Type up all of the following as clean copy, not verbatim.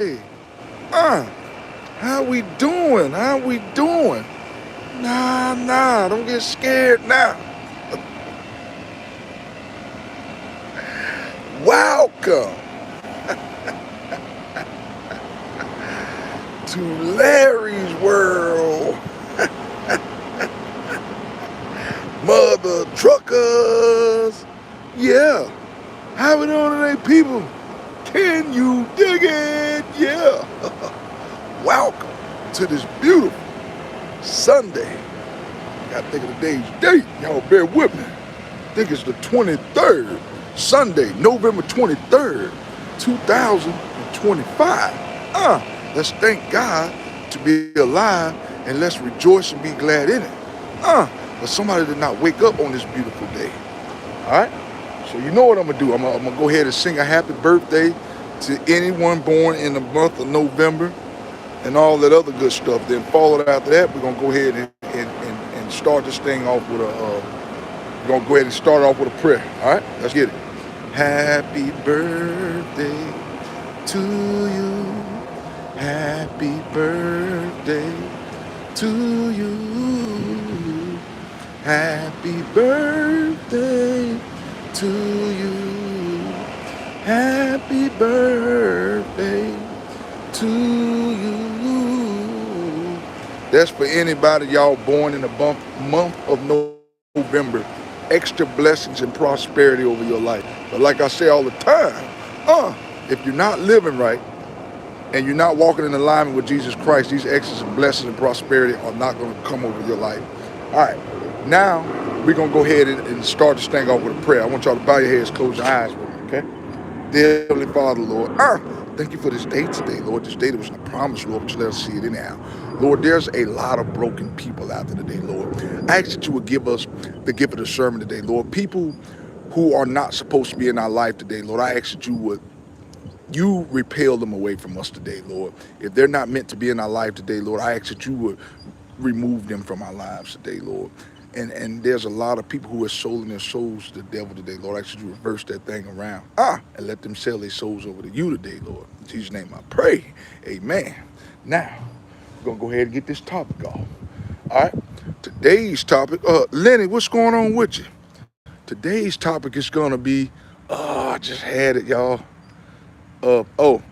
Uh, how we doing? How we doing? Nah, don't get scared now. Welcome to Larry's World, mother truckers. Yeah, how we doing today, people? Can you dig it? Yeah. Welcome to this beautiful Sunday. Gotta think of the day's date. Y'all bear with me. I think it's the 23rd, Sunday, November 23rd, 2025. Let's thank God to be alive and let's rejoice and be glad in it. But somebody did not wake up on this beautiful day. All right? So you know what I'm gonna do. I'm gonna go ahead and sing a happy birthday to anyone born in the month of November and all that other good stuff. Then followed after that, we're gonna go ahead and start this thing off with we're gonna go ahead and start off with a prayer. All right, let's get it. Happy birthday to you. Happy birthday to you. Happy birthday to you. Happy birthday to you. That's for anybody y'all born in the month of November. Extra blessings and prosperity over your life. But like I say all the time, if you're not living right and you're not walking in alignment with Jesus Christ, these extras and blessings and prosperity are not going to come over your life. All right, now we're going to go ahead and start this thing off with a prayer. I want y'all to bow your heads, close your eyes with me, okay? Dear Heavenly Father, Lord, thank you for this day today, Lord. This day that was a promise, Lord, but you let us see it anyhow. Lord, there's a lot of broken people out there today, Lord. I ask that you would give us the gift of discernment today, Lord. People who are not supposed to be in our life today, Lord, I ask that you repel them away from us today, Lord. If they're not meant to be in our life today, Lord, I ask that you would remove them from our lives today, Lord. And there's a lot of people who are selling their souls to the devil today, Lord. I ask you to reverse that thing around. And let them sell their souls over to you today, Lord. In Jesus' name I pray. Amen. Now, we're going to go ahead and get this topic off. All right. Today's topic, Lenny, what's going on with you? Today's topic is going to be, I just had it, y'all.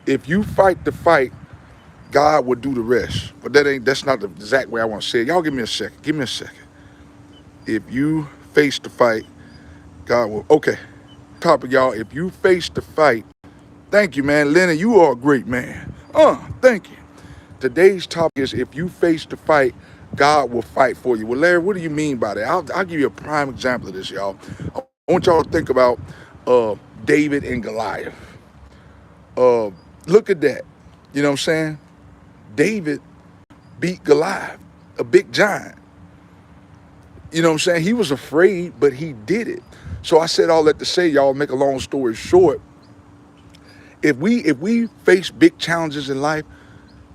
If you fight the fight, God will do the rest. But that's not the exact way I want to say it. Y'all give me a second. Give me a second. If you face the fight, God will. Okay. Topic, y'all. If you face the fight, thank you, man. Lenny, you are a great man. Thank you. Today's topic is if you face the fight, God will fight for you. Well, Larry, what do you mean by that? I'll give you a prime example of this, y'all. I want y'all to think about David and Goliath. Look at that. You know what I'm saying? David beat Goliath, a big giant. You know what I'm saying? He was afraid, but he did it. So I said all that to say, y'all, make a long story short, if we face big challenges in life,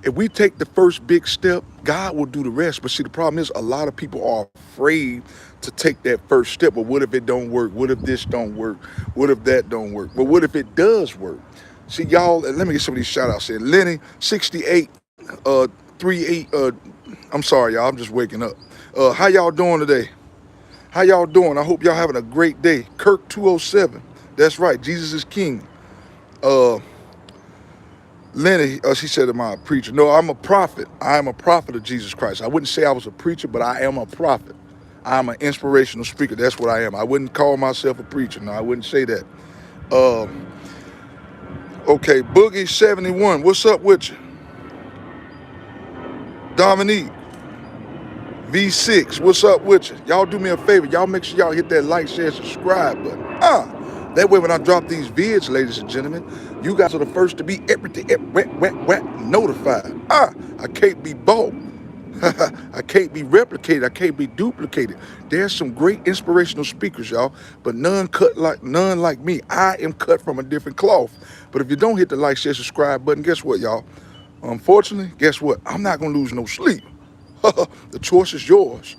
if we take the first big step, God will do the rest. But see, the problem is a lot of people are afraid to take that first step. But what if it don't work? What if this don't work? What if that don't work? But what if it does work? See, y'all, let me get some of these shout outs in. Lenny, 68, 38, I'm sorry, y'all, I'm just waking up. How y'all doing today? How y'all doing? I hope y'all having a great day. Kirk 207. That's right. Jesus is King. Lenny, she said, am I a preacher? No, I'm a prophet. I am a prophet of Jesus Christ. I wouldn't say I was a preacher, but I am a prophet. I'm an inspirational speaker. That's what I am. I wouldn't call myself a preacher. No, I wouldn't say that. Okay, Boogie 71. What's up with you? Dominique V6. What's up with you? Y'all do me a favor. Y'all make sure y'all hit that like, share, subscribe button. That way when I drop these vids, ladies and gentlemen, you guys are the first to be everything notified. I can't be bought. I can't be replicated. I can't be duplicated. There's some great inspirational speakers, y'all, but none like me. I am cut from a different cloth. But if you don't hit the like, share, subscribe button, guess what, y'all? Unfortunately, guess what? I'm not gonna lose no sleep. The choice is yours.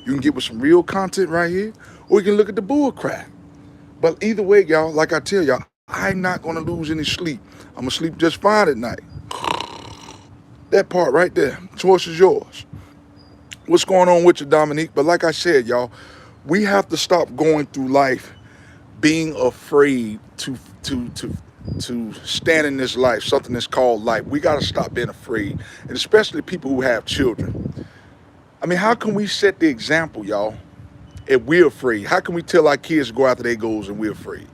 You can get with some real content right here, or you can look at the bull crap. But either way, y'all, like I tell y'all, I'm not gonna lose any sleep. I'm gonna sleep just fine at night. That part right there. Choice is yours. What's going on with you, Dominique? But like I said, y'all, we have to stop going through life being afraid to stand in this life, something that's called life. We got to stop being afraid, and especially people who have children. I mean, how can we set the example, y'all, if we're afraid? How can we tell our kids to go after their goals and we're afraid?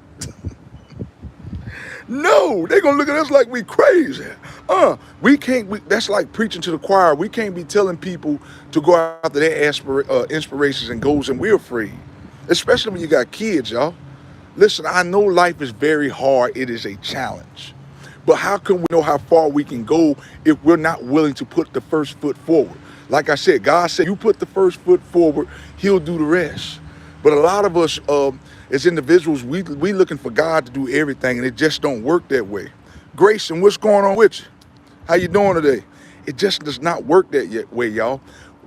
No, they're gonna look at us like we crazy. We can't. That's like preaching to the choir. We can't be telling people to go after their inspirations and goals, and we're afraid. Especially when you got kids, y'all. Listen, I know life is very hard. It is a challenge. But how can we know how far we can go if we're not willing to put the first foot forward? Like I said, God said, you put the first foot forward, he'll do the rest. But a lot of us, as individuals, we looking for God to do everything, and it just don't work that way. Grayson, what's going on with you? How you doing today? It just does not work that way, y'all.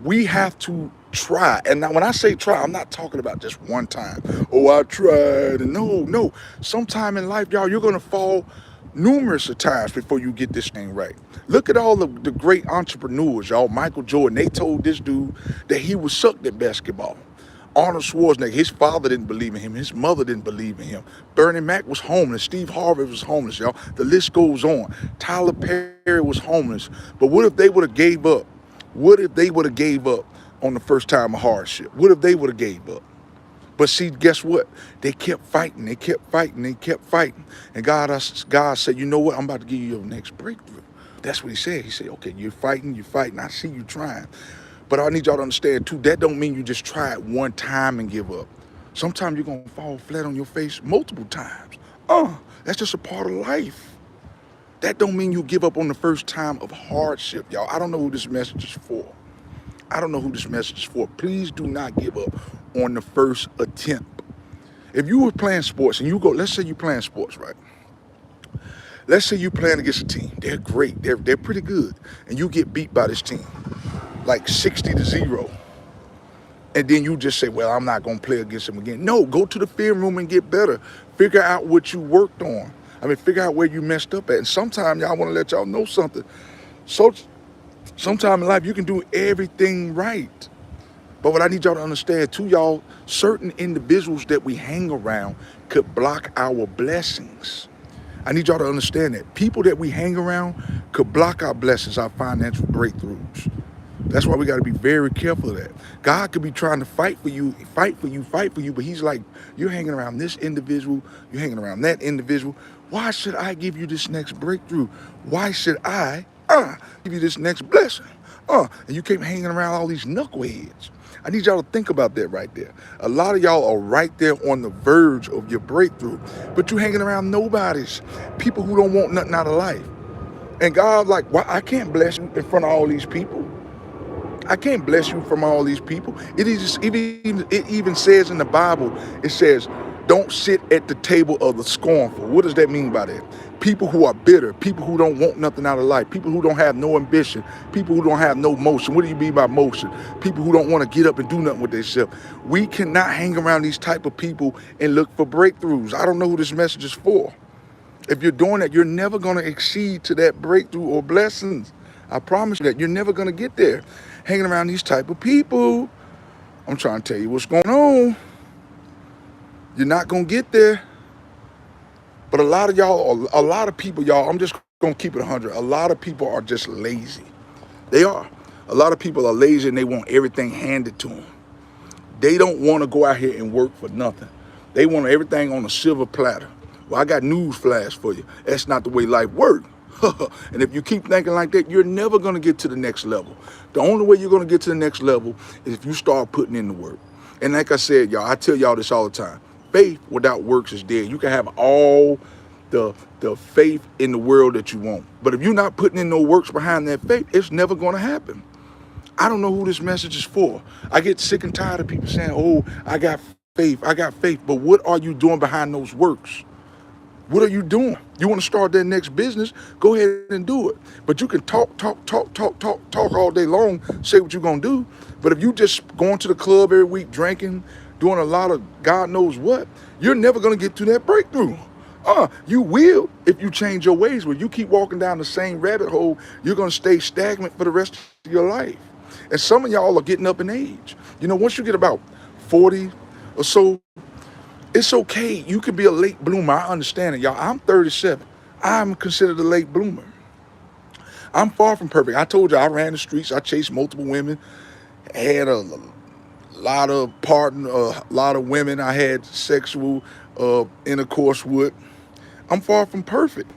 We have to try. And now when I say try, I'm not talking about just one time. Oh, I tried. And no. Sometime in life, y'all, you're going to fall numerous of times before you get this thing right. Look at all the great entrepreneurs, y'all. Michael Jordan, they told this dude that he was sucked at basketball. Arnold Schwarzenegger, his father didn't believe in him. His mother didn't believe in him. Bernie Mac was homeless. Steve Harvey was homeless, y'all. The list goes on. Tyler Perry was homeless. But what if they would have gave up? What if they would have gave up on the first time of hardship? What if they would have gave up? But see, guess what? They kept fighting. They kept fighting. They kept fighting. And God said, you know what? I'm about to give you your next breakthrough. That's what he said. He said, okay, you're fighting. I see you trying. But I need y'all to understand, too, that don't mean you just try it one time and give up. Sometimes you're going to fall flat on your face multiple times. That's just a part of life. That don't mean you give up on the first time of hardship, y'all. I don't know who this message is for. I don't know who this message is for. Please do not give up on the first attempt. If you were playing sports and you go, let's say you're playing sports, right? Let's say you're playing against a team. They're great. They're pretty good. And you get beat by this team, like 60-0. And then you just say, well, I'm not going to play against them again. No, go to the film room and get better. Figure out what you worked on. Figure out where you messed up at. And sometimes y'all want to let y'all know something. So sometime in life, you can do everything right. But what I need y'all to understand too, y'all, certain individuals that we hang around could block our blessings. I need y'all to understand that. People that we hang around could block our blessings, our financial breakthroughs. That's why we got to be very careful of that. God could be trying to fight for you, but he's like, you're hanging around this individual, you're hanging around that individual. Why should I give you this next breakthrough? Why should I give you this next blessing? And you keep hanging around all these knuckleheads. I need y'all to think about that right there. A lot of y'all are right there on the verge of your breakthrough, but you hanging around nobodies, people who don't want nothing out of life. And God, like, why I can't bless you in front of all these people. I can't bless you from all these people. It even says in the Bible, it says, don't sit at the table of the scornful. What does that mean by that? People who are bitter, people who don't want nothing out of life, people who don't have no ambition, people who don't have no motion. What do you mean by motion? People who don't want to get up and do nothing with themselves. We cannot hang around these type of people and look for breakthroughs. I don't know who this message is for. If you're doing that, you're never going to exceed to that breakthrough or blessings. I promise you that you're never going to get there hanging around these type of people. I'm trying to tell you what's going on. You're not going to get there. But a lot of people, y'all, I'm just going to keep it 100. A lot of people are just lazy. They are. A lot of people are lazy and they want everything handed to them. They don't want to go out here and work for nothing. They want everything on a silver platter. Well, I got news flash for you. That's not the way life works. And if you keep thinking like that, you're never going to get to the next level. The only way you're going to get to the next level is if you start putting in the work. And like I said, y'all, I tell y'all this all the time. Faith without works is dead. You can have all the faith in the world that you want. But if you're not putting in no works behind that faith, it's never going to happen. I don't know who this message is for. I get sick and tired of people saying, oh, I got faith. But what are you doing behind those works? What are you doing? You want to start that next business? Go ahead and do it. But you can talk all day long, say what you're going to do. But if you just going to the club every week, drinking, doing a lot of God knows what, you're never going to get to that breakthrough. You will if you change your ways. When you keep walking down the same rabbit hole, you're gonna stay stagnant for the rest of your life. And some of y'all are getting up in age. You know, once you get about 40 or so, it's okay. You can be a late bloomer. I understand it, y'all. I'm 37. I'm considered a late bloomer. I'm far from perfect. I told you I ran the streets. I chased multiple women. Had a lot of a lot of women I had sexual intercourse with. I'm far from perfect.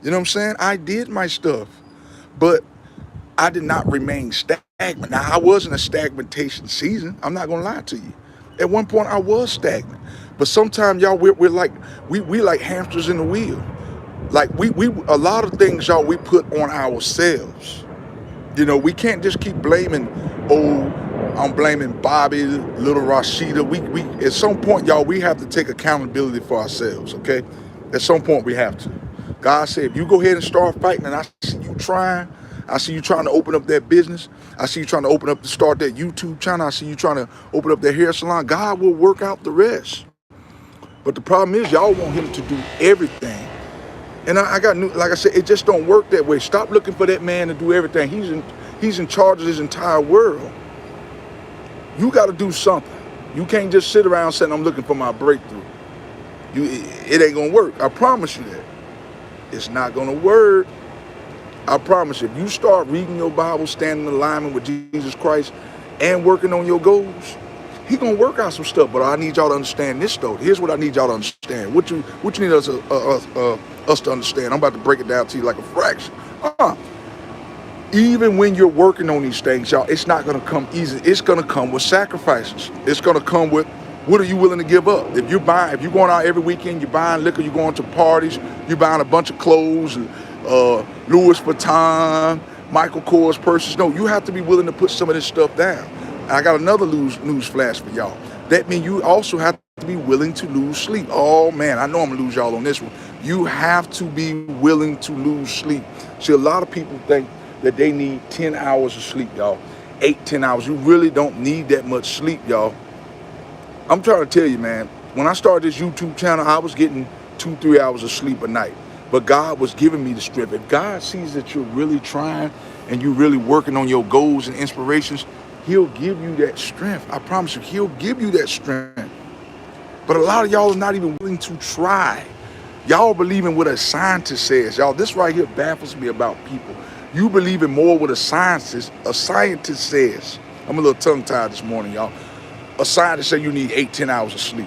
You know what I'm saying? I did my stuff, but I did not remain stagnant. Now, I was in a stagnation season. I'm not gonna lie to you. At one point, I was stagnant, but sometimes y'all, we're like we like hamsters in the wheel. Like we a lot of things, y'all, we put on ourselves. You know, we can't just keep blaming, oh, I'm blaming Bobby, little Rashida. We at some point, y'all, we have to take accountability for ourselves, okay? At some point, we have to. God said, if you go ahead and start fighting, and I see you trying, I see you trying to open up that business, I see you trying to open up to start that YouTube channel, I see you trying to open up that hair salon, God will work out the rest. But the problem is, y'all want him to do everything. And I got new, like I said, it just don't work that way. Stop looking for that man to do everything. He's in charge of this entire world. You got to do something. You can't just sit around saying, I'm looking for my breakthrough. It ain't gonna work. I promise you that. It's not gonna work. I promise you. If you start reading your Bible, standing in alignment with Jesus Christ, and working on your goals, he gonna work out some stuff. But I need y'all to understand this though. Here's what I need y'all to understand. What you need us to understand. I'm about to break it down to you like a fraction. Even when you're working on these things, y'all, it's not gonna come easy. It's gonna come with sacrifices. It's gonna come with, what are you willing to give up? If you're going out every weekend, you're buying liquor, you're going to parties, you're buying a bunch of clothes, Louis Vuitton, Michael Kors purses. No, you have to be willing to put some of this stuff down. And I got another news flash for y'all. That means you also have to be willing to lose sleep. Oh man, I know I'm gonna lose y'all on this one. You have to be willing to lose sleep. See, a lot of people think that they need 10 hours of sleep, y'all. 8-10 hours. You really don't need that much sleep, y'all. I'm trying to tell you, man, when I started this YouTube channel, I was getting 2-3 hours of sleep a night. But God was giving me the strength. If God sees that you're really trying and you're really working on your goals and inspirations, he'll give you that strength. I promise you, he'll give you that strength. But a lot of y'all are not even willing to try. Y'all believe in what a scientist says. Y'all, this right here baffles me about people. You believe in more what a scientist says. I'm a little tongue-tied this morning, y'all. A scientist say you need 8-10 hours of sleep.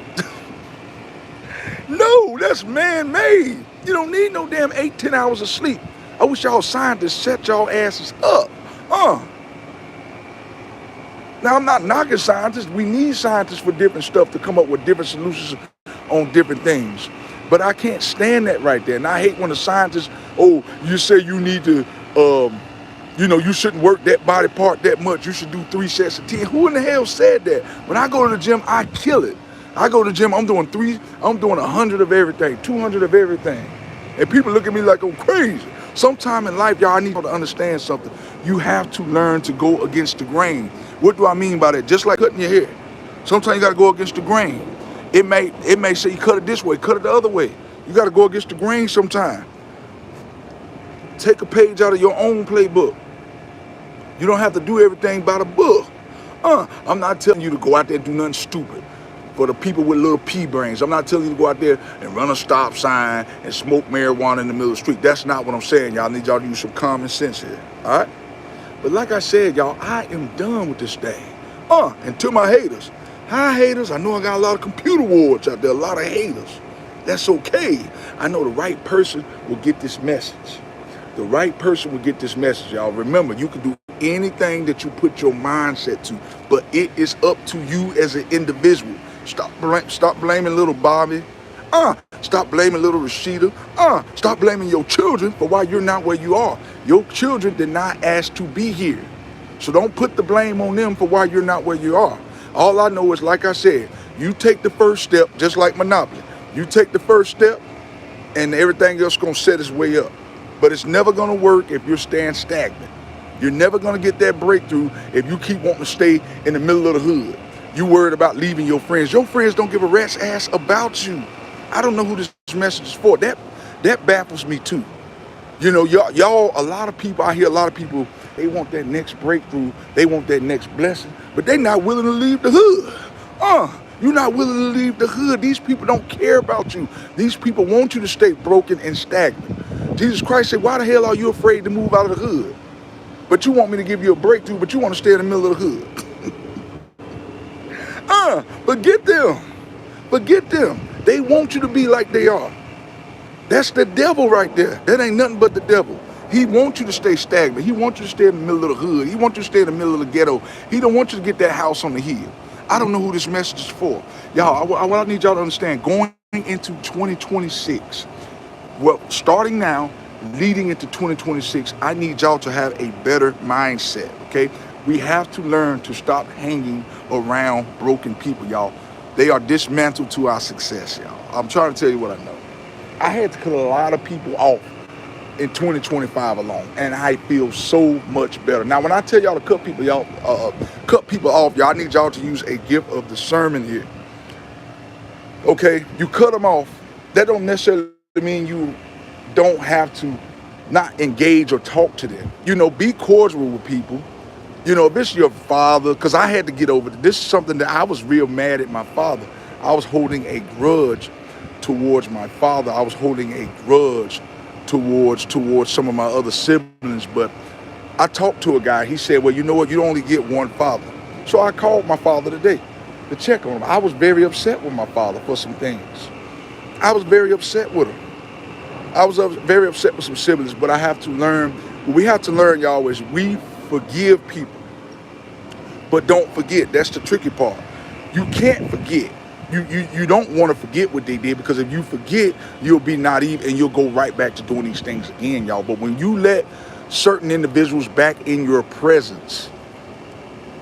No, that's man-made. You don't need no damn 8-10 hours of sleep. I wish y'all scientists set y'all asses up. Now, I'm not knocking scientists. We need scientists for different stuff to come up with different solutions on different things. But I can't stand that right there. And I hate when the scientists, oh, you say you need to, you shouldn't work that body part that much. You should do 3 sets of 10. Who in the hell said that? When I go to the gym, I kill it. I go to the gym, I'm doing 100 of everything, 200 of everything. And people look at me like I'm crazy. Sometime in life, y'all, I need you to understand something. You have to learn to go against the grain. What do I mean by that? Just like cutting your hair. Sometimes you got to go against the grain. It may say you cut it this way, cut it the other way. You got to go against the grain sometime. Take a page out of your own playbook. You don't have to do everything by the book. I'm not telling you to go out there and do nothing stupid. For the people with little pea brains, I'm not telling you to go out there and run a stop sign and smoke marijuana in the middle of the street. That's not what I'm saying, y'all. I need y'all to use some common sense here, all right? But like I said, y'all, I am done with this thing. And to my haters, hi haters, I know I got a lot of computer wards out there, a lot of haters. That's okay. I know the right person will get this message. The right person will get this message, y'all. Remember, you can do anything that you put your mindset to, but it is up to you as an individual. Stop blaming little Bobby. Stop blaming little Rashida. Stop blaming your children for why you're not where you are. Your children did not ask to be here. So don't put the blame on them for why you're not where you are. All I know is, like I said, you take the first step, just like Monopoly. You take the first step, and everything else gonna set its way up. But it's never gonna work if you're staying stagnant. You're never gonna get that breakthrough if you keep wanting to stay in the middle of the hood. You worried about leaving your friends. Your friends don't give a rat's ass about you. I don't know who this message is for. That baffles me too. You know, y'all, a lot of people, I hear a lot of people, they want that next breakthrough, they want that next blessing, but they not willing to leave the hood. You're not willing to leave the hood. These people don't care about you. These people want you to stay broken and stagnant. Jesus Christ said, why the hell are you afraid to move out of the hood? But you want me to give you a breakthrough, but you want to stay in the middle of the hood. Forget them. Forget them. They want you to be like they are. That's the devil right there. That ain't nothing but the devil. He wants you to stay stagnant. He wants you to stay in the middle of the hood. He wants you to stay in the middle of the ghetto. He don't want you to get that house on the hill. I don't know who this message is for. Y'all, what I need y'all to understand, going into 2026, well, starting now, leading into 2026, I need y'all to have a better mindset, okay? We have to learn to stop hanging around broken people, y'all. They are dismantled to our success, y'all. I'm trying to tell you what I know. I had to cut a lot of people off in 2025 alone, and I feel so much better. Now, when I tell y'all to cut people, cut people off, y'all, I need y'all to use a gift of discernment here. Okay, you cut them off. That don't necessarily mean you don't have to not engage or talk to them. You know, be cordial with people. You know, if it's your father, because I had to get over it. This is something that I was real mad at my father. I was holding a grudge towards my father. I was holding a grudge towards some of my other siblings. But I talked to a guy. He said, well, you know what? You only get one father. So I called my father today to check on him. I was very upset with my father for some things. I was very upset with him. I was very upset with some siblings, but I have to learn. What we have to learn, y'all, is we forgive people, but don't forget. That's the tricky part. You can't forget. You don't want to forget what they did, because if you forget, you'll be naive and you'll go right back to doing these things again, y'all. But when you let certain individuals back in your presence,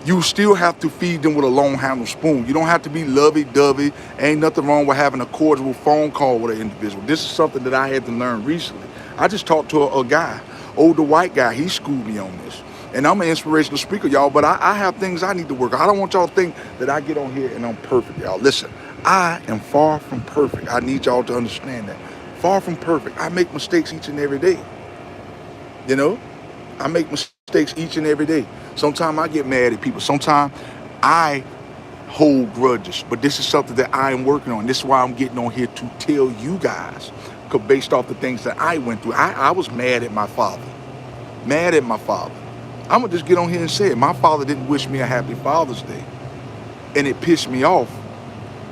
you still have to feed them with a long handled spoon. You don't have to be lovey-dovey. Ain't nothing wrong with having a cordial phone call with an individual. This is something that I had to learn recently. I just talked to a guy, older white guy. He schooled me on this. And I'm an inspirational speaker, y'all, but I have things I need to work on. I don't want y'all to think that I get on here and I'm perfect, y'all. Listen, I am far from perfect. I need y'all to understand that. Far from perfect. I make mistakes each and every day. You know? I make mistakes each and every day. Sometimes I get mad at people. Sometimes I hold grudges. But this is something that I am working on. This is why I'm getting on here to tell you guys. Because based off the things that I went through, I was mad at my father. Mad at my father. I'm going to just get on here and say it. My father didn't wish me a happy Father's Day. And it pissed me off.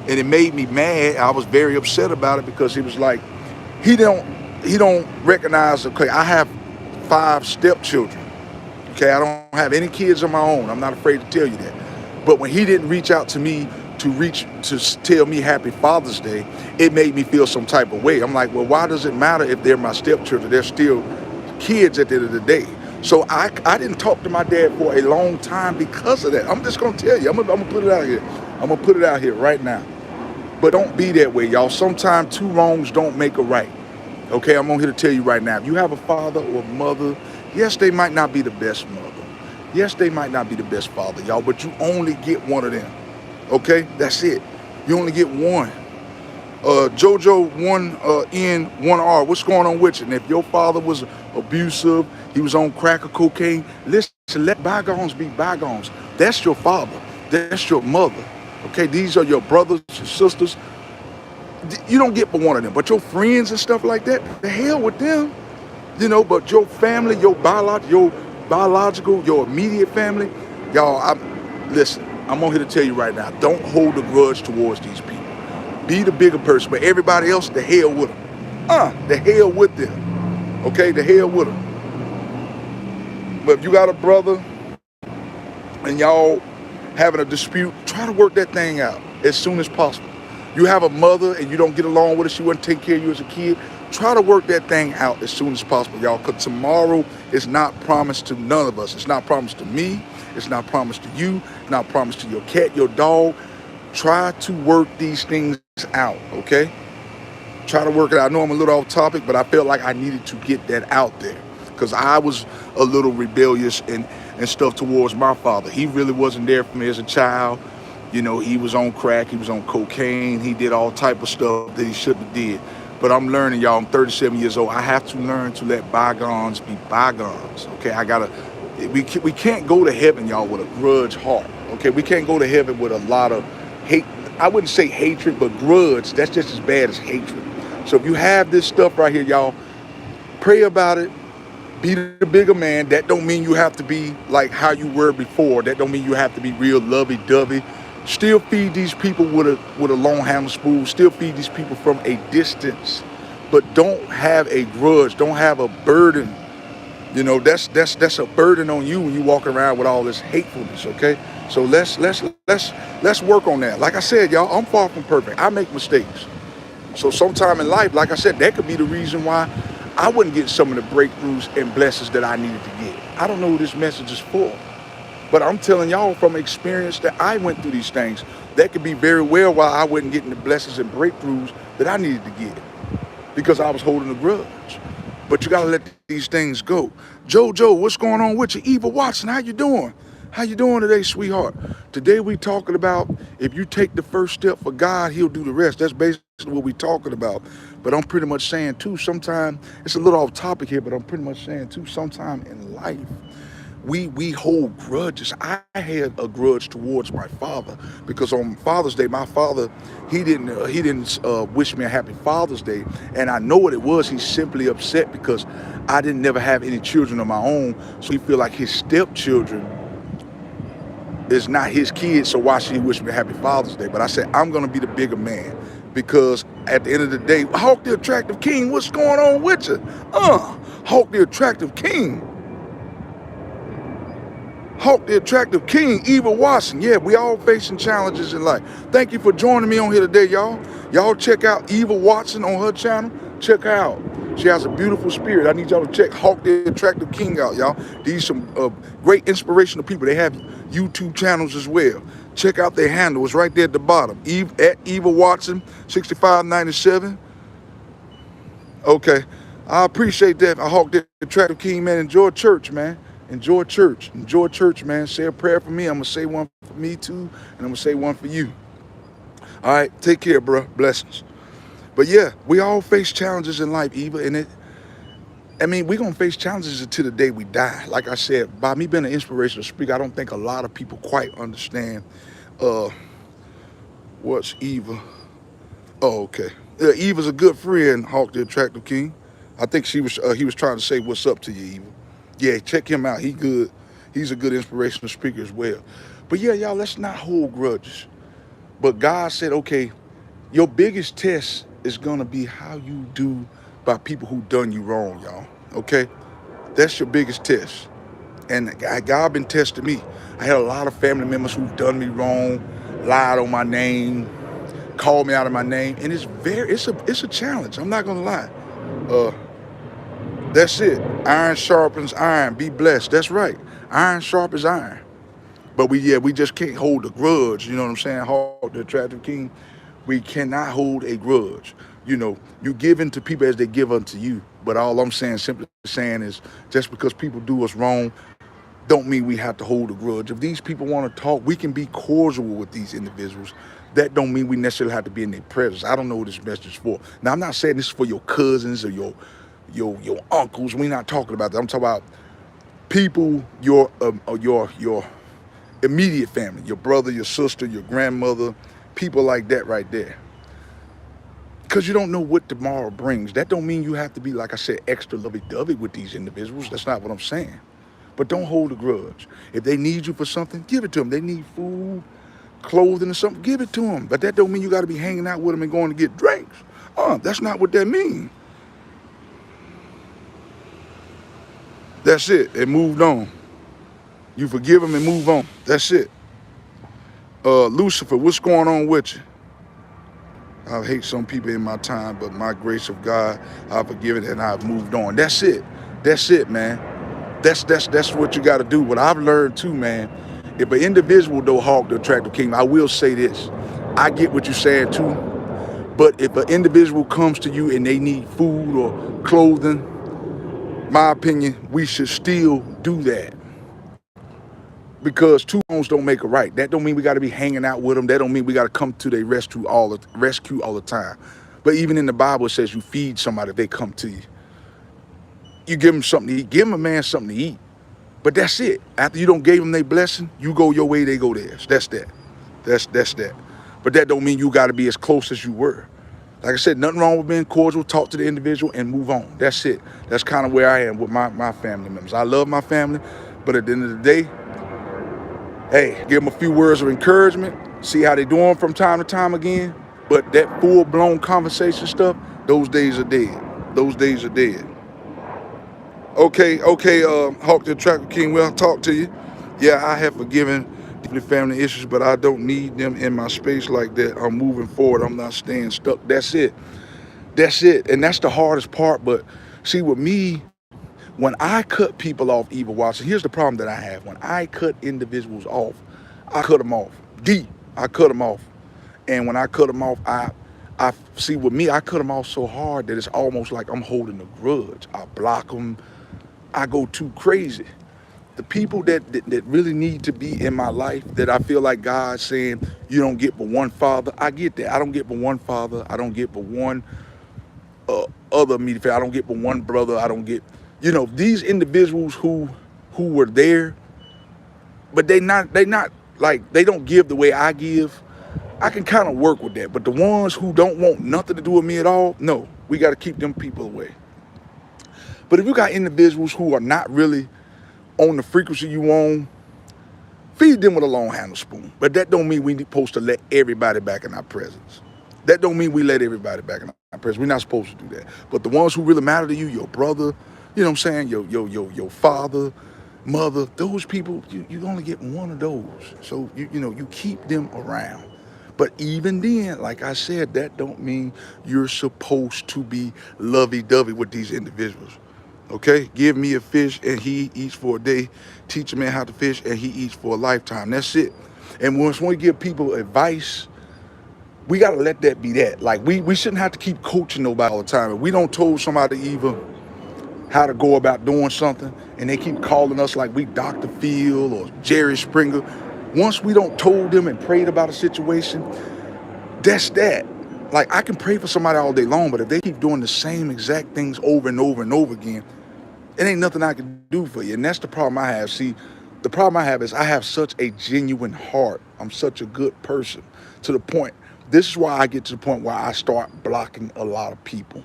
And it made me mad. I was very upset about it, because it was like, he don't recognize, okay, I have 5 stepchildren. Okay, I don't have any kids of my own. I'm not afraid to tell you that. But when he didn't reach out to me to tell me happy Father's Day, it made me feel some type of way. I'm like, well, why does it matter if they're my stepchildren? They're still kids at the end of the day. So I didn't talk to my dad for a long time because of that. I'm just going to tell you. I'm gonna put it out here. I'm going to put it out here right now. But don't be that way, y'all. Sometimes 2 wrongs don't make a right. Okay, I'm on here to tell you right now. If you have a father or mother, yes, they might not be the best mother. Yes, they might not be the best father, y'all, but you only get one of them. Okay, that's it. You only get one. JoJo, 1N, 1R, what's going on with you? And if your father was abusive, he was on crack or cocaine, listen, let bygones be bygones. That's your father. That's your mother. Okay, these are your brothers and sisters. You don't get but one of them. But your friends and stuff like that, the hell with them. You know, but your family, your biological, your immediate family, y'all, listen, I'm on here to tell you right now, don't hold a grudge towards these people. Be the bigger person, but everybody else, the hell with them. The hell with them. Okay, the hell with them. But if you got a brother and y'all having a dispute, try to work that thing out as soon as possible. You have a mother and you don't get along with her, she wouldn't take care of you as a kid, try to work that thing out as soon as possible, y'all, because tomorrow is not promised to none of us. It's not promised to me. It's not promised to you. It's not promised to your cat, your dog. Try to work these things out, okay? Try to work it out. I know I'm a little off topic, but I felt like I needed to get that out there because I was a little rebellious and stuff towards my father. He really wasn't there for me as a child. You know, he was on crack. He was on cocaine. He did all type of stuff that he shouldn't have did. But I'm learning, y'all. I'm 37 years old. I have to learn to let bygones be bygones. Okay, I gotta. We can't go to heaven, y'all, with a grudge heart. Okay, we can't go to heaven with a lot of hate. I wouldn't say hatred, but grudge. That's just as bad as hatred. So if you have this stuff right here, y'all, pray about it. Be the bigger man. That don't mean you have to be like how you were before. That don't mean you have to be real lovey-dovey. Still feed these people with a long handle spoon. Still feed these people from a distance. But don't have a grudge. Don't have a burden. You know, that's a burden on you when you walk around with all this hatefulness, okay? So let's work on that. Like I said, y'all, I'm far from perfect. I make mistakes. So sometime in life, like I said, that could be the reason why I wouldn't get some of the breakthroughs and blessings that I needed to get. I don't know who this message is for, but I'm telling y'all from experience that I went through these things. That could be very well why I wasn't getting the blessings and breakthroughs that I needed to get because I was holding a grudge. But you gotta let these things go. JoJo, what's going on with you? Eva Watson, how you doing? How you doing today, sweetheart? Today we talking about if you take the first step for God, he'll do the rest. That's basically what we talking about. But I'm pretty much saying too, sometime, it's a little off topic here, but I'm pretty much saying too, sometime in life, we hold grudges. I had a grudge towards my father because on Father's Day, my father, he didn't wish me a happy Father's Day, and I know what it was. He's simply upset because I didn't never have any children of my own, so he feel like his stepchildren is not his kids, so why should he wish me a happy Father's Day? But I said, I'm gonna be the bigger man because at the end of the day, Hawk the Attractive King, what's going on with you? Hawk the Attractive King. Hawk the Attractive King, Eva Watson. Yeah, we all facing challenges in life. Thank you for joining me on here today, y'all. Y'all check out Eva Watson on her channel. Check her out. She has a beautiful spirit. I need y'all to check Hawk the Attractive King out, y'all. These some great inspirational people. They have YouTube channels as well. Check out their handle. It's right there at the bottom. At Eva Watson 6597. Okay. I appreciate that. I Hawk the Attractive King, man. Enjoy church, man. Enjoy church. Enjoy church, man. Say a prayer for me. I'm going to say one for me too, and I'm going to say one for you. All right. Take care, bro. Blessings. But yeah, we all face challenges in life, Eva. And we're going to face challenges until the day we die. Like I said, by me being an inspirational speaker, I don't think a lot of people quite understand what's Eva. Oh, okay. Eva's a good friend, Hawk the Attractive King. I think he was trying to say what's up to you, Eva. Yeah, check him out. He good. He's a good inspirational speaker as well. But yeah, y'all, let's not hold grudges. But God said, okay, your biggest test is gonna be how you do by people who done you wrong, y'all. Okay? That's your biggest test. And God been testing me. I had a lot of family members who've done me wrong, lied on my name, called me out of my name, and it's a challenge. I'm not gonna lie. That's it. Iron sharpens iron. Be blessed. That's right. Iron sharpens iron. But we just can't hold a grudge. You know what I'm saying? Hawk the Attractive King. We cannot hold a grudge. You know, you give into people as they give unto you. But all I'm saying, simply saying, is just because people do us wrong, don't mean we have to hold a grudge. If these people want to talk, we can be cordial with these individuals. That don't mean we necessarily have to be in their presence. I don't know what this message is for. Now, I'm not saying this is for your cousins or your uncles. We're not talking about that. I'm talking about people, your immediate family, your brother, your sister, your grandmother, people like that right there. Because you don't know what tomorrow brings. That don't mean you have to be, like I said, extra lovey-dovey with these individuals. That's not what I'm saying. But don't hold a grudge. If they need you for something, give it to them. They need food, clothing or something, give it to them. But that don't mean you got to be hanging out with them and going to get drinks. That's not what that means. That's it. And moved on. You forgive them and move on. That's it. Lucifer, what's going on with you? I hate some people in my time, but my grace of God, I've forgiven and I've moved on. That's it. That's it, man. That's what you got to do. What I've learned too, man, if an individual though Hawk the Attractive King, I will say this. I get what you're saying too. But if an individual comes to you and they need food or clothing, my opinion, we should still do that. Because two wrongs don't make a right. That don't mean we got to be hanging out with them. That don't mean we got to come to their rescue all the time. But even in the Bible, it says you feed somebody if they come to you. You give them something to eat. Give them a man something to eat. But that's it. After you don't gave them their blessing, you go your way, they go theirs. That's that. That's that. But that don't mean you got to be as close as you were. Like I said, nothing wrong with being cordial, talk to the individual and move on. That's it. That's kind of where I am with my family members. I love my family, but at the end of the day, hey, give them a few words of encouragement, see how they doing from time to time again. But that full-blown conversation stuff, those days are dead. Those days are dead. Okay, Hawk the Tracker King, well, talk to you. Yeah, I have forgiven the family issues, but I don't need them in my space like that. I'm moving forward. I'm not staying stuck. That's it. That's it. And that's the hardest part. But see, with me, when I cut people off, Eva Watson, here's the problem that I have. When I cut individuals off, I cut them off deep. I cut them off. And when I cut them off, I see with me, I cut them off so hard that it's almost like I'm holding a grudge. I block them. I go too crazy. The people that really need to be in my life, that I feel like God's saying, you don't get but one father, I get that. I don't get but one father. I don't get but one other immediate family. I don't get but one brother. I don't get, these individuals who were there, but they not like, they don't give the way I give. I can kind of work with that. But the ones who don't want nothing to do with me at all, no, we got to keep them people away. But if you got individuals who are not really on the frequency you on, feed them with a long handle spoon. But that don't mean we supposed to let everybody back in our presence. That don't mean we let everybody back in our presence. We're not supposed to do that. But the ones who really matter to you, your brother, you know what I'm saying, your father, mother, those people, you only get one of those. So you keep them around. But even then, like I said, that don't mean you're supposed to be lovey-dovey with these individuals. Okay, give me a fish and he eats for a day. Teach a man how to fish and he eats for a lifetime. That's it. And once we give people advice, we got to let that be that. Like we shouldn't have to keep coaching nobody all the time. If we don't told somebody either how to go about doing something and they keep calling us like we Dr. Phil or Jerry Springer, once we don't told them and prayed about a situation, that's that. Like I can pray for somebody all day long, but if they keep doing the same exact things over and over and over again, it ain't nothing I can do for you. And that's the problem I have. See, the problem I have is I have such a genuine heart. I'm such a good person to the point. This is why I get to the point where I start blocking a lot of people.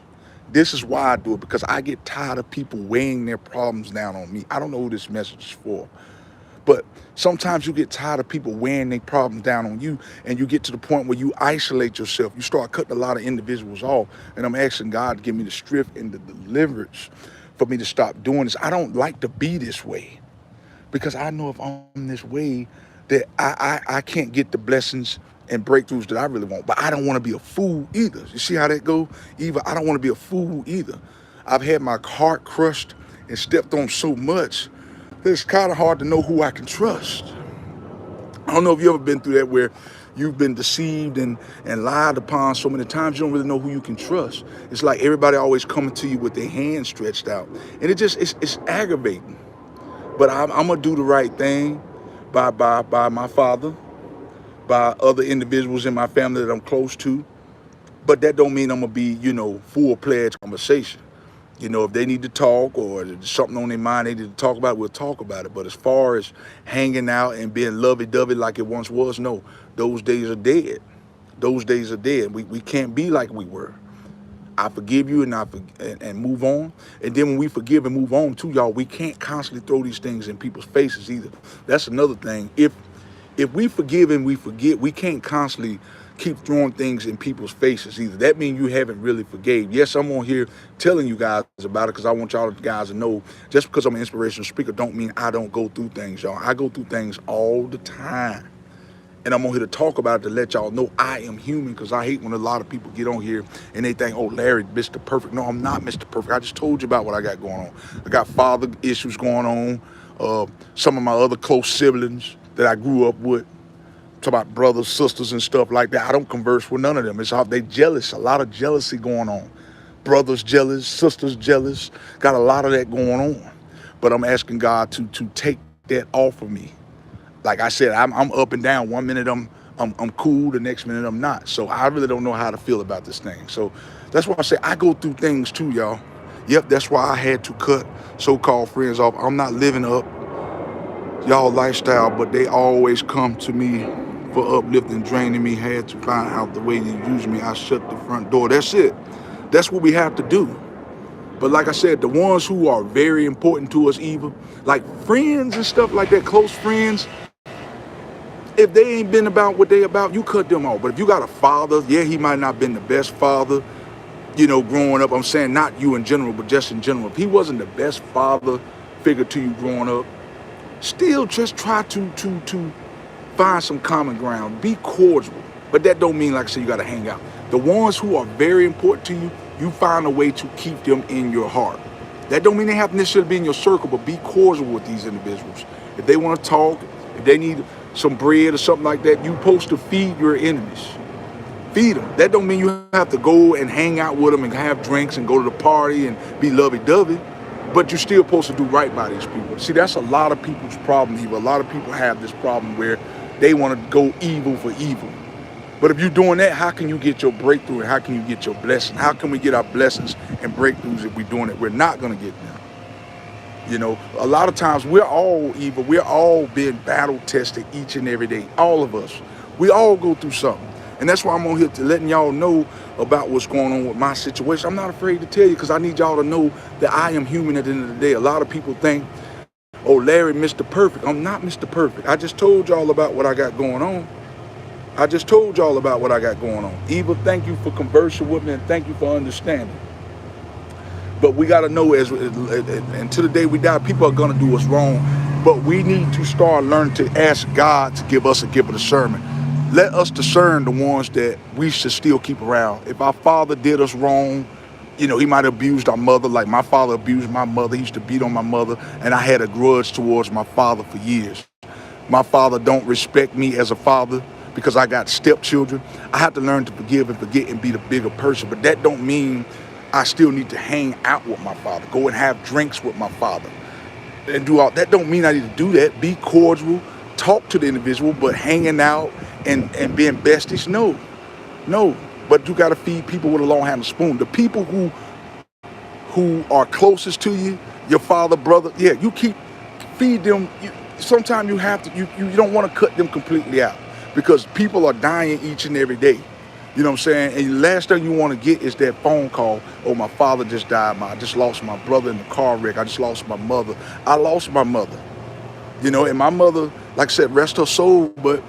This is why I do it, because I get tired of people weighing their problems down on me. I don't know who this message is for. But sometimes you get tired of people weighing their problems down on you, and you get to the point where you isolate yourself. You start cutting a lot of individuals off. And I'm asking God to give me the strength and the deliverance for me to stop doing this. I don't like to be this way, because I know if I'm this way that I can't get the blessings and breakthroughs that I really want. But I don't want to be a fool either. You see how that go? Eva, I don't want to be a fool either. I've had my heart crushed and stepped on so much that it's kind of hard to know who I can trust. I don't know if you ever been through that, where you've been deceived and lied upon so many times you don't really know who you can trust. It's like everybody always coming to you with their hands stretched out. And it's aggravating. But I'm gonna do the right thing by my father, by other individuals in my family that I'm close to. But that don't mean I'm gonna be, full-fledged conversation. If they need to talk or there's something on their mind they need to talk about, we'll talk about it. But as far as hanging out and being lovey-dovey like it once was, no, those days are dead. Those days are dead. We can't be like we were. I forgive you and move on. And then when we forgive and move on too, y'all, we can't constantly throw these things in people's faces either. That's another thing. If we forgive and we forget, we can't constantly keep throwing things in people's faces either. That means you haven't really forgave. Yes, I'm on here telling you guys about it because I want y'all guys to know, just because I'm an inspirational speaker don't mean I don't go through things, y'all. I go through things all the time. And I'm on here to talk about it, to let y'all know I am human, because I hate when a lot of people get on here and they think, oh, Larry, Mr. Perfect. No, I'm not Mr. Perfect. I just told you about what I got going on. I got father issues going on. Some of my other close siblings that I grew up with, talk about brothers, sisters, and stuff like that. I don't converse with none of them. It's how they jealous. A lot of jealousy going on. Brothers jealous, sisters jealous. Got a lot of that going on. But I'm asking God to take that off of me. Like I said, I'm up and down. One minute I'm I'm cool. The next minute I'm not. So I really don't know how to feel about this thing. So that's why I say I go through things too, y'all. Yep, that's why I had to cut so-called friends off. I'm not living up y'all lifestyle, but they always come to me for uplifting, draining me. Had to find out the way you use me. I shut the front door. That's it. That's what we have to do. But like I said, the ones who are very important to us, Eva, like friends and stuff like that, close friends, if they ain't been about what they about, you cut them off. But if you got a father, yeah, he might not been the best father, growing up. I'm saying not you in general, but just in general. If he wasn't the best father figure to you growing up, still just try to find some common ground. Be cordial. But that don't mean, like I said, you got to hang out. The ones who are very important to you, you find a way to keep them in your heart. That don't mean they have to necessarily be in your circle, but be cordial with these individuals. If they want to talk, if they need some bread or something like that, you supposed to feed your enemies. Feed them. That don't mean you have to go and hang out with them and have drinks and go to the party and be lovey-dovey, but you're still supposed to do right by these people. See, that's a lot of people's problem, Eva. A lot of people have this problem where they want to go evil for evil. But if you're doing that, how can you get your breakthrough and how can you get your blessing? How can we get our blessings and breakthroughs if we're doing it? We're not going to get them. A lot of times we're all evil. We're all being battle tested each and every day. All of us. We all go through something. And that's why I'm on here to letting y'all know about what's going on with my situation. I'm not afraid to tell you because I need y'all to know that I am human at the end of the day. A lot of people think, oh, Larry, Mr. Perfect. I'm not Mr. Perfect. I just told y'all about what I got going on. Eva, thank you for conversing with me and thank you for understanding. But we got to know until the day we die, people are going to do us wrong. But we need to start learning to ask God to give us a gift of discernment. Let us discern the ones that we should still keep around. If our father did us wrong, he might have abused our mother like my father abused my mother. He used to beat on my mother, and I had a grudge towards my father for years. My father don't respect me as a father because I got stepchildren. I have to learn to forgive and forget and be the bigger person. But that don't mean I still need to hang out with my father, go and have drinks with my father, and do all. That don't mean I need to do that. Be cordial, talk to the individual, but hanging out and being besties, no. But you got to feed people with a long-handled spoon. The people who are closest to you, your father, brother, yeah, you feed them. Sometimes you have to. You don't want to cut them completely out because people are dying each and every day. You know what I'm saying? And the last thing you want to get is that phone call. Oh, my father just died. I just lost my brother in the car wreck. I just lost my mother. I lost my mother. And my mother, like I said, rest her soul, but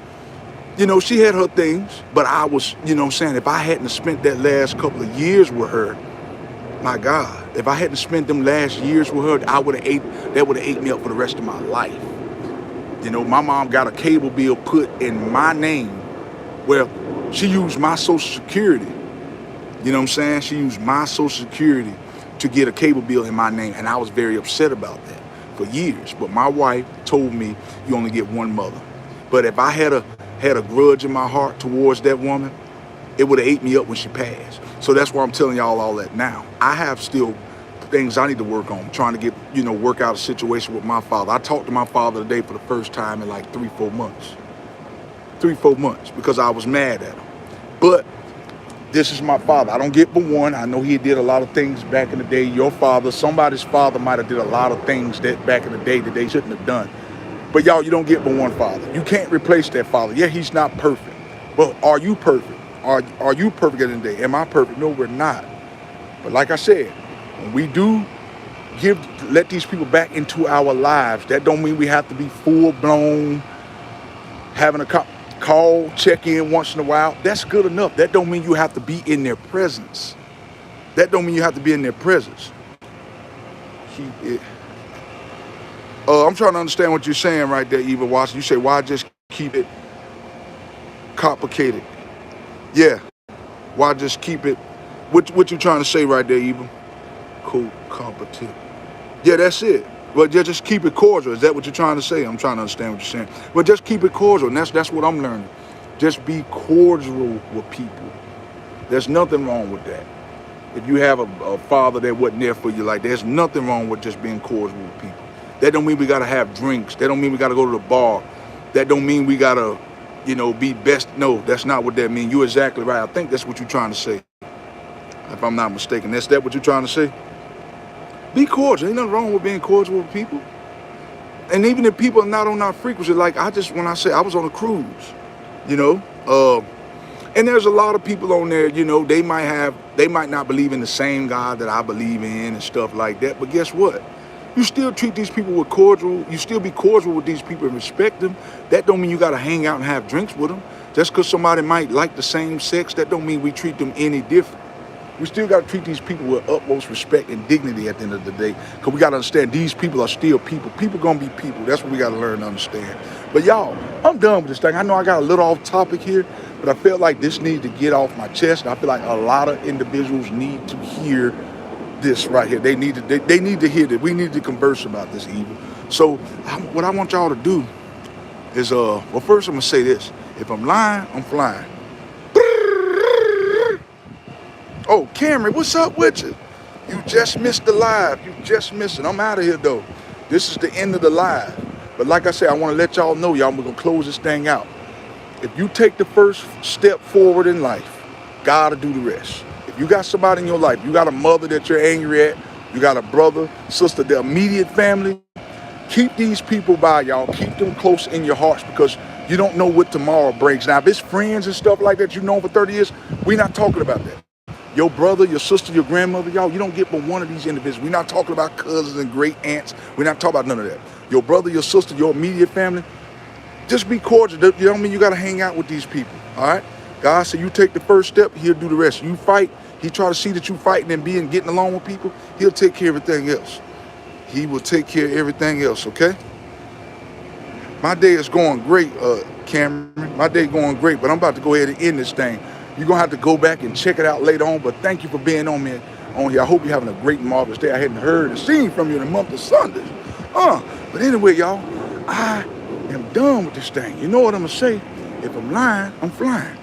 she had her things, but I was, if I hadn't spent that last couple of years with her, my God, if I hadn't spent them last years with her, that would have ate me up for the rest of my life. My mom got a cable bill put in my name where she used my Social Security. You know what I'm saying? She used my Social Security to get a cable bill in my name, and I was very upset about that for years. But my wife told me you only get one mother. But if I had a grudge in my heart towards that woman, it would have ate me up when she passed. So that's why I'm telling y'all all that now. I have still things I need to work on, trying to get, work out a situation with my father. I talked to my father today for the first time in like 3-4 months. 3-4 months because I was mad at him. But this is my father. I don't get but one. I know he did a lot of things back in the day. Your father, somebody's father might have did a lot of things that back in the day that they shouldn't have done. But y'all, you don't get but one father. You can't replace that father. Yeah, he's not perfect. But are you perfect? Are you perfect at the end of the day? Am I perfect? No, we're not. But like I said, when we do let these people back into our lives, that don't mean we have to be full-blown, having a call, check in once in a while. That's good enough. That don't mean you have to be in their presence. I'm trying to understand what you're saying right there, Eva Watson. You say, why just keep it complicated? Yeah. Why just keep it? What you trying to say right there, Eva? Cool, competent. Yeah, that's it. Well, just keep it cordial. Is that what you're trying to say? I'm trying to understand what you're saying. But just keep it cordial, and that's what I'm learning. Just be cordial with people. There's nothing wrong with that. If you have a father that wasn't there for you, like there's nothing wrong with just being cordial with people. That don't mean we gotta have drinks. That don't mean we gotta go to the bar. That don't mean we gotta be best. No, that's not what that means. You're exactly right. I think that's what you're trying to say, if I'm not mistaken. That's that what you're trying to say? Be cordial. Ain't nothing wrong with being cordial with people. And even if people are not on our frequency, like when I say I was on a cruise, you know, and there's a lot of people on there, they might not believe in the same God that I believe in and stuff like that. But guess what? You still treat these people with cordial. You still be cordial with these people and respect them. That don't mean you got to hang out and have drinks with them. Just because somebody might like the same sex, that don't mean we treat them any different. We still got to treat these people with utmost respect and dignity at the end of the day. Because we got to understand these people are still people. People going to be people. That's what we got to learn to understand. But y'all, I'm done with this thing. I know I got a little off topic here, but I felt like this needs to get off my chest. And I feel like a lot of individuals need to hear this right here. They need to hear that. We need to converse about this evil. So what I want y'all to do is, well, first I'm going to say this. If I'm lying, I'm flying. Oh, Cameron, what's up with you? You just missed the live. You just missed it. I'm out of here, though. This is the end of the live. But like I said, I want to let y'all know, y'all, we're going to close this thing out. If you take the first step forward in life, God will do the rest. If you got somebody in your life, you got a mother that you're angry at, you got a brother, sister, the immediate family, keep these people by y'all. Keep them close in your hearts because you don't know what tomorrow brings. Now, if it's friends and stuff like that you've known for 30 years, we're not talking about that. Your brother, your sister, your grandmother, y'all, you don't get but one of these individuals. We're not talking about cousins and great aunts. We're not talking about none of that. Your brother, your sister, your immediate family, just be cordial. You don't mean you got to hang out with these people, all right? God said you take the first step, he'll do the rest. You fight, he try to see that you fighting and getting along with people, he'll take care of everything else. He will take care of everything else, okay? My day is going great, Cameron. My day going great, but I'm about to go ahead and end this thing. You're going to have to go back and check it out later on, but thank you for being on here. I hope you're having a great, marvelous day. I hadn't heard or seen from you in a month of Sundays. But anyway, y'all, I am done with this thing. You know what I'm going to say? If I'm lying, I'm flying.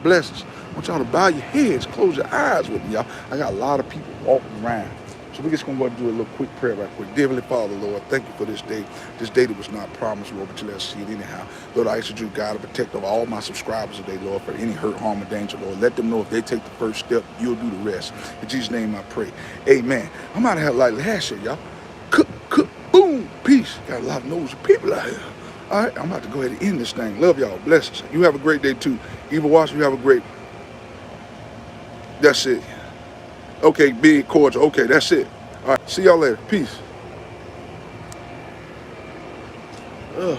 Blessings. I want y'all to bow your heads, close your eyes with me, y'all. I got a lot of people walking around. So we're just going to go and do a little quick prayer right quick. Dear Heavenly Father, Lord, thank you for this day that was not promised, Lord, but you let us see it anyhow. Lord, I ask that you, God, to protect over all my subscribers today, Lord, for any hurt, harm, or danger, Lord. Let them know if they take the first step, you'll do the rest. In Jesus' name I pray. Amen. I'm out of here like last year, y'all. Cook, boom, peace. Got a lot of nosy people out here. All right, I'm about to go ahead and end this thing. Love y'all. Blessings. You have a great day, too. Evil Watch, you have a great... That's it. Okay, big cordial. Okay, that's it. All right, see y'all later. Peace. Ugh.